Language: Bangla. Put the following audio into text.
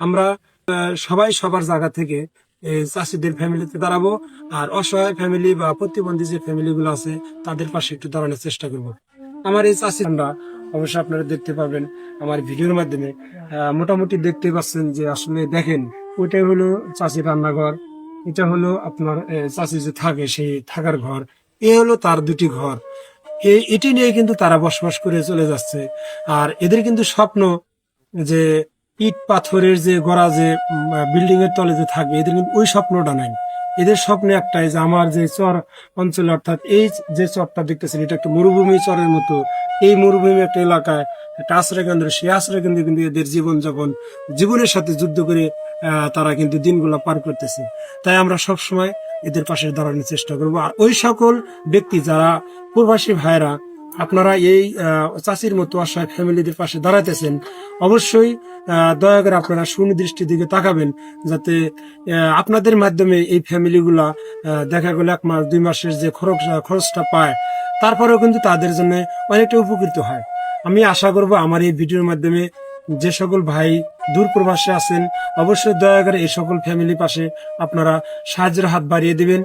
আমরা সবাই সবার জায়গা থেকে এই চাষিদের ফ্যামিলিতে দাঁড়াবো, আর অসহায় ফ্যামিলি বা প্রতিবন্ধী যে ফ্যামিলি গুলো আছে তাদের পাশে একটু দাঁড়ানোর চেষ্টা করব। আমার এই চাষি আমরা অবশ্যই আপনারা দেখতে পাবেন আমার ভিডিওর মাধ্যমে। মোটামুটি দেখতে পাচ্ছেন যে আসলে দেখেন, ওইটাই হলো চাষির রান্নাঘর, এটা হলো আপনার চাষি যে থাকে সেই থাকার ঘর, এ হলো তার দুটি ঘর। এটি নিয়ে কিন্তু তারা বসবাস করে চলে যাচ্ছে। আর এদের কিন্তু স্বপ্ন যে ইট পাথরের যে গড়া যে বিল্ডিং এর তলে যে থাকবে, এদের কিন্তু ওই স্বপ্নটা নাই। এদের স্বপ্ন একটাই যে আমার যে চর অঞ্চলে, অর্থাৎ এই যে চরটা দেখতেছেন এটা একটা মরুভূমি চরের মতো, এই মরুভূমি একটা এলাকায় একটা আশ্রয় কেন্দ্র, সেই আশ্রয় কেন্দ্রে কিন্তু এদের জীবনযাপন, জীবনের সাথে যুদ্ধ করে তারা কিন্তু দিনগুলো পার করতেছে। তাই আমরা সব সময় এদের পাশে দাঁড়ানোর চেষ্টা করবো। আর ওই সকল ব্যক্তি যারা প্রবাসী ভাইরা, আপনারা এই চাষির মতো অসহায় ফ্যামিলিদের পাশে দাঁড়াতেছেন, অবশ্যই দয়া করে আপনারা সুনির্দিষ্ট দিকে তাকাবেন, যাতে আপনাদের মাধ্যমে এই ফ্যামিলিগুলা দেখা গেল 1 মাস 2 মাসের যে খরচটা পায়, তারপরেও কিন্তু তাদের জন্য অনেকটা উপকৃত হয়। আমি আশা করব আমার এই ভিডিওর মাধ্যমে যে সকল ভাই দূর প্রবাসে আছেন, অবশ্যই দয়া করে এই সকল ফ্যামিলি পাশে আপনারা সাহায্যের হাত বাড়িয়ে দিবেন।